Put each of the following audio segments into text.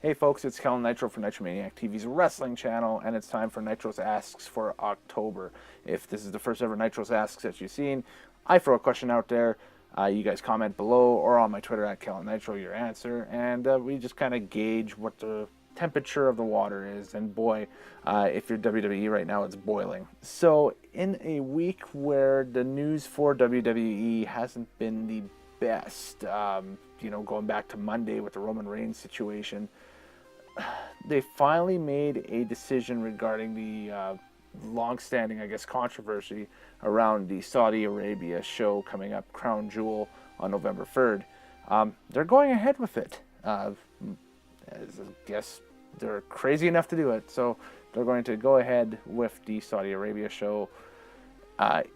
Hey folks, it's Kellen Nitro for Nitromaniac TV's wrestling channel, and it's time for Nitro's Asks for October. If this is the first ever Nitro's Asks that you've seen, I throw a question out there. You guys comment below or on my Twitter at Kellen Nitro your answer, and we just kind of gauge what the temperature of the water is. And boy, if you're WWE right now, it's boiling. So in a week where the news for WWE hasn't been the best, going back to Monday with the Roman Reigns situation, they finally made a decision regarding the long-standing, controversy around the Saudi Arabia show coming up, Crown Jewel, on November 3rd. They're going ahead with it. I guess they're crazy enough to do it, so they're going to go ahead with the Saudi Arabia show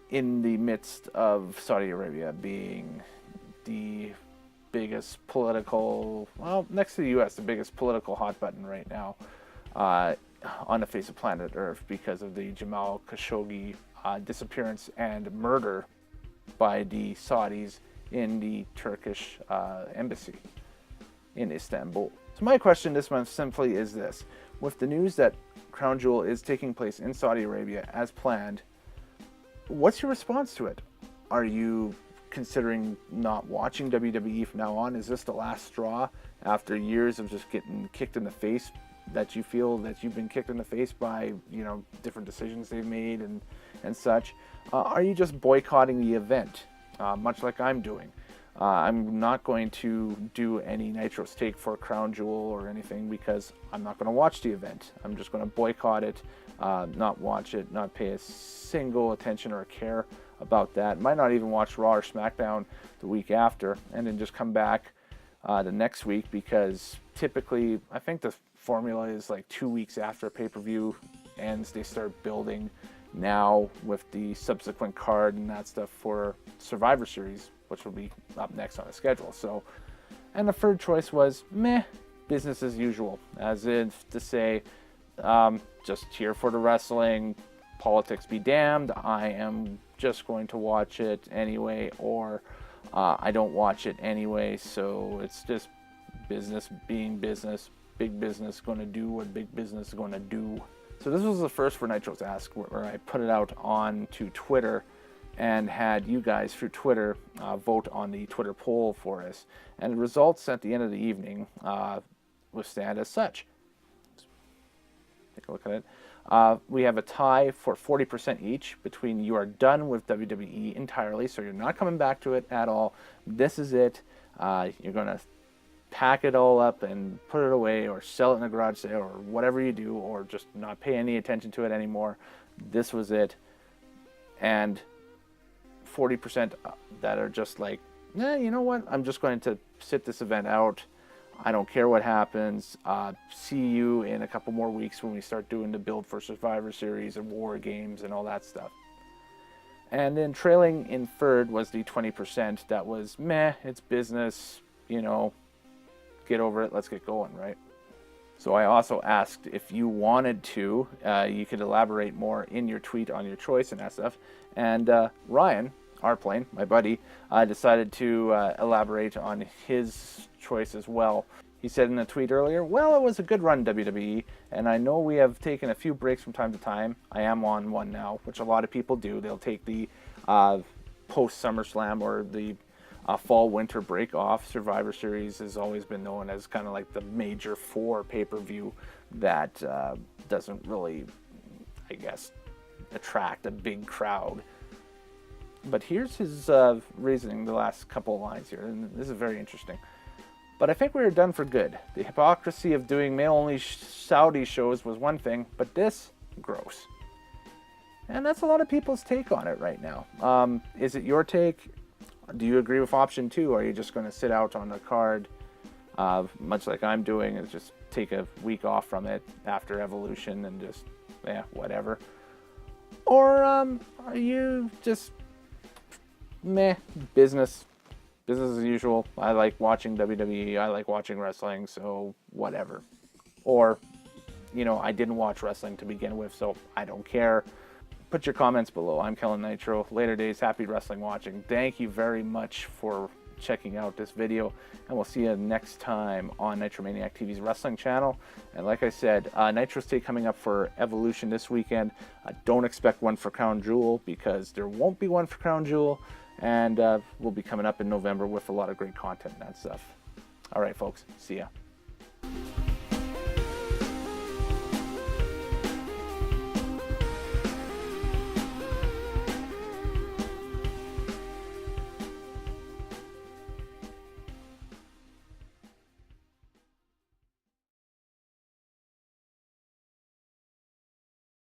in the midst of Saudi Arabia being the biggest political, next to the U.S., the biggest political hot button right now on the face of planet Earth because of the Jamal Khashoggi disappearance and murder by the Saudis in the Turkish embassy in Istanbul. So my question this month simply is this. With the news that Crown Jewel is taking place in Saudi Arabia as planned, what's your response to it? Are you considering not watching WWE from now on? Is this the last straw after years of just getting kicked in the face, that you feel that you've been kicked in the face by, different decisions they've made and such? Are you just boycotting the event, much like I'm doing? I'm not going to do any Nitro's take for Crown Jewel or anything because I'm not going to watch the event. I'm just going to boycott it, not watch it, not pay a single attention or care about that. Might not even watch Raw or SmackDown the week after, and then just come back the next week, because typically I think the formula is like 2 weeks after a pay-per-view ends, they start building now with the subsequent card and that stuff for Survivor Series, which will be up next on the schedule. So, and the third choice was meh, business as usual, as if to say, just here for the wrestling, politics be damned, I am just going to watch it anyway, or I don't watch it anyway, so it's just business being business, big business going to do what big business is going to do. So this was the first for Nitro's Ask, where I put it out on to Twitter and had you guys through Twitter vote on the Twitter poll for us, and the results at the end of the evening will stand as such. Take a look at it. We have a tie for 40% each between you are done with WWE entirely, so you're not coming back to it at all. This is it. You're going to pack it all up and put it away, or sell it in a garage sale, or whatever you do, or just not pay any attention to it anymore. This was it. And 40% that are just like, you know what? I'm just going to sit this event out. I don't care what happens. See you in a couple more weeks when we start doing the build for Survivor Series and War Games and all that stuff. And then trailing in third was the 20% that was, meh, it's business, get over it, let's get going, right? So I also asked if you wanted to, you could elaborate more in your tweet on your choice and that stuff. And Ryan, Rplane, my buddy, decided to elaborate on his choice as well. He said in a tweet earlier, well, it was a good run, WWE, and I know we have taken a few breaks from time to time. I am on one now, which a lot of people do. They'll take the post-SummerSlam or the fall-winter break off. Survivor Series has always been known as kind of like the major four pay-per-view that doesn't really, attract a big crowd. But here's his reasoning, the last couple of lines here, and this is very interesting. But I think we were done for good. The hypocrisy of doing male-only Saudi shows was one thing, but this, gross. And that's a lot of people's take on it right now. Is it your take? Do you agree with option 2? Or are you just going to sit out on the card, much like I'm doing, and just take a week off from it after Evolution and just, whatever? Or are you just, meh, business as usual? I like watching WWE, I like watching wrestling, so whatever. Or, I didn't watch wrestling to begin with, so I don't care. Put your comments below. I'm Kellen Nitro. Later days, happy wrestling watching. Thank you very much for checking out this video, and we'll see you next time on Nitromaniac TV's wrestling channel. And like I said, Nitro State coming up for Evolution this weekend. Don't expect one for Crown Jewel, because there won't be one for Crown Jewel, and we'll be coming up in November with a lot of great content and that stuff. All right, folks, see ya.